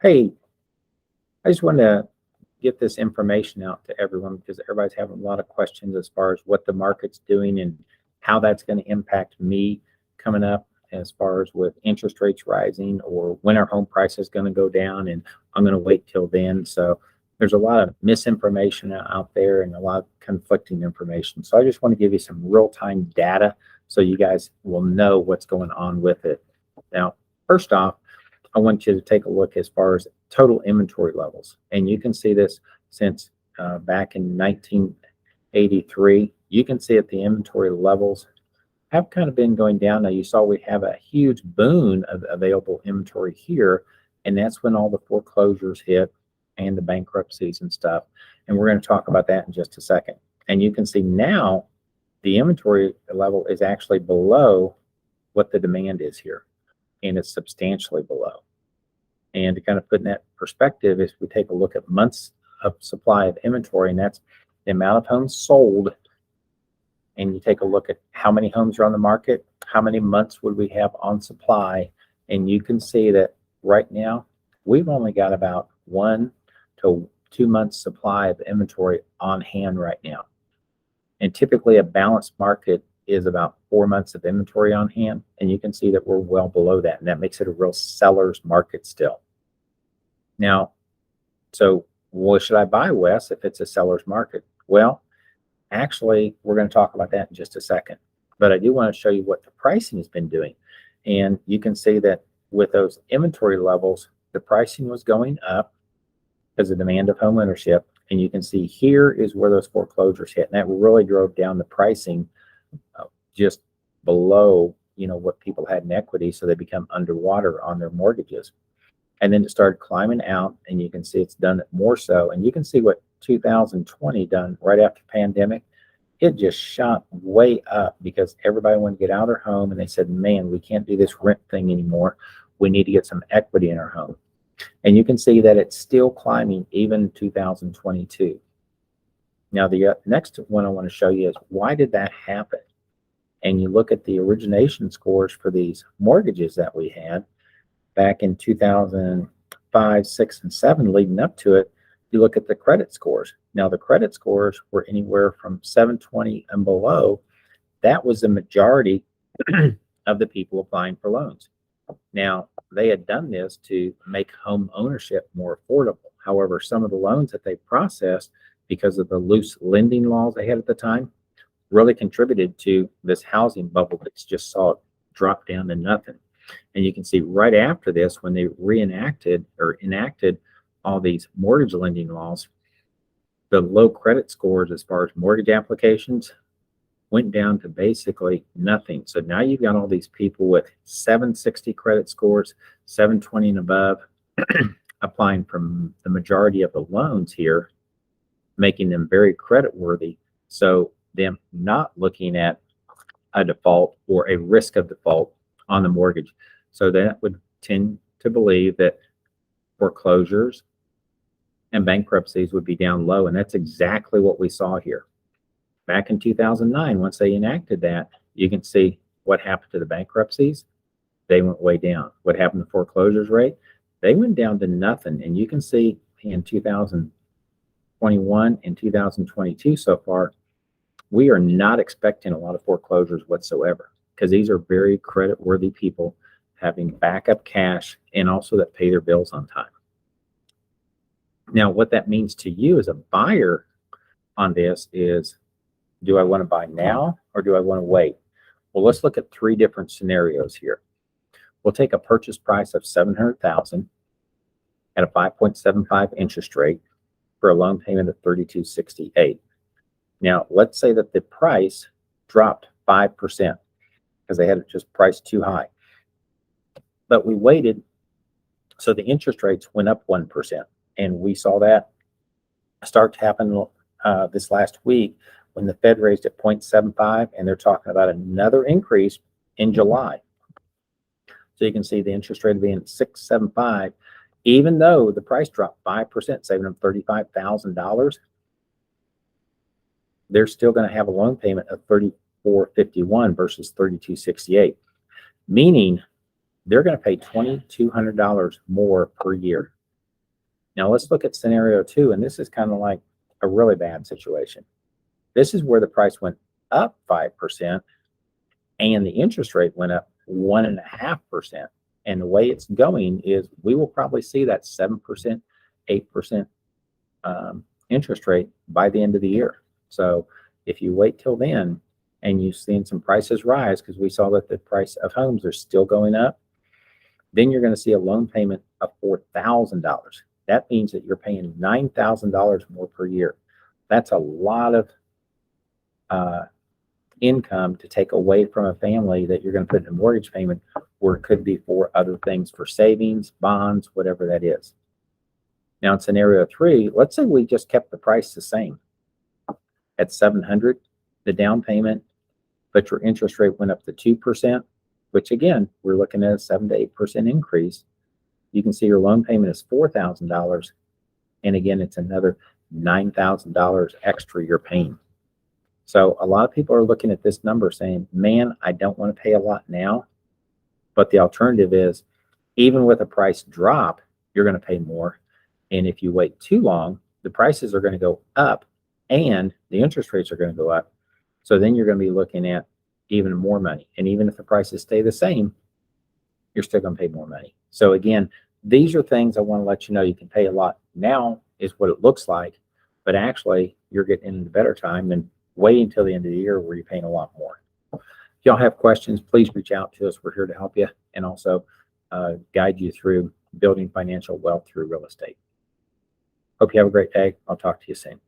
Hey, I just wanted to get this information out to everyone because everybody's having a lot of questions as far as what the market's doing and how that's going to impact me coming up as far as with interest rates rising or when our home price is going to go down, and I'm going to wait till then. So there's a lot of misinformation out there and a lot of conflicting information. So I just want to give you some real-time data so you guys will know what's going on with it. Now, first off, I want you to take a look as far as total inventory levels. And you can see this since back in 1983. You can see that the inventory levels have kind of been going down. Now, you saw we have a huge boon of available inventory here, and that's when all the foreclosures hit and the bankruptcies and stuff. And we're going to talk about that in just a second. And you can see now the inventory level is actually below what the demand is here, and it's substantially below. And to kind of put in that perspective, if we take a look at months of supply of inventory, and that's the amount of homes sold, and you take a look at how many homes are on the market, how many months would we have on supply, and you can see that right now we've only got about 1 to 2 months supply of inventory on hand right now. And typically a balanced market is about 4 months of inventory on hand, and you can see that we're well below that, and that makes it a real seller's market still. Now, so what should I buy, Wes, if it's a seller's market? Well, actually, we're going to talk about that in just a second, but I do want to show you what the pricing has been doing. And you can see that with those inventory levels, the pricing was going up because of demand of home ownership. And you can see here is where those foreclosures hit, and that really drove down the pricing just below, what people had in equity, so they become underwater on their mortgages. And then it started climbing out, and you can see it's done it more so. And you can see what 2020 done right after the pandemic. It just shot way up because everybody wanted to get out of their home, and they said, man, we can't do this rent thing anymore. We need to get some equity in our home. And you can see that it's still climbing even in 2022. Now, the next one I want to show you is why did that happen? And you look at the origination scores for these mortgages that we had back in 2005, 6, and 7 leading up to it. You look at the credit scores. Now, the credit scores were anywhere from 720 and below. That was the majority of the people applying for loans. Now, they had done this to make home ownership more affordable. However, some of the loans that they processed, because of the loose lending laws they had at the time, really contributed to this housing bubble that's just saw it drop down to nothing. And you can see right after this, when they enacted all these mortgage lending laws, the low credit scores as far as mortgage applications went down to basically nothing. So now you've got all these people with 760 credit scores, 720 and above, applying from the majority of the loans here, making them very credit worthy. So them not looking at a default or a risk of default on the mortgage. So that would tend to believe that foreclosures and bankruptcies would be down low. And that's exactly what we saw here. Back in 2009, once they enacted that, you can see what happened to the bankruptcies. They went way down. What happened to foreclosures rate? They went down to nothing. And you can see in 2021 and 2022 so far, we are not expecting a lot of foreclosures whatsoever, because these are very credit worthy people having backup cash and also that pay their bills on time. Now, what that means to you as a buyer on this is, do I want to buy now or do I want to wait? Well, let's look at 3 different scenarios here. We'll take a purchase price of $700,000 at a 5.75 interest rate for a loan payment of $3,268. Now, let's say that the price dropped 5% because they had it just priced too high. But we waited, so the interest rates went up 1%. And we saw that start to happen this last week when the Fed raised it 0.75, and they're talking about another increase in July. So you can see the interest rate being 6.75, even though the price dropped 5%, saving them $35,000. They're still going to have a loan payment of $3,451 versus $3,268, meaning they're going to pay $2,200 more per year. Now let's look at scenario 2, and this is kind of like a really bad situation. This is where the price went up 5% and the interest rate went up 1.5%. And the way it's going is we will probably see that 7%, 8% interest rate by the end of the year. So if you wait till then and you've seen some prices rise, because we saw that the price of homes are still going up, then you're going to see a loan payment of $4,000. That means that you're paying $9,000 more per year. That's a lot of income to take away from a family that you're going to put in a mortgage payment, where it could be for other things, for savings, bonds, whatever that is. Now in scenario 3, let's say we just kept the price the same at $700, the down payment, but your interest rate went up to 2%, which again, we're looking at a 7 to 8% increase. You can see your loan payment is $4,000. And again, it's another $9,000 extra you're paying. So a lot of people are looking at this number saying, man, I don't want to pay a lot now. But the alternative is, even with a price drop, you're going to pay more. And if you wait too long, the prices are going to go up and the interest rates are going to go up. So then you're going to be looking at even more money. And even if the prices stay the same, you're still going to pay more money. So again, these are things I want to let you know. You can pay a lot now is what it looks like, but actually you're getting into better time than waiting until the end of the year where you're paying a lot more. If y'all have questions, please reach out to us. We're here to help you and also guide you through building financial wealth through real estate. Hope you have a great day. I'll talk to you soon.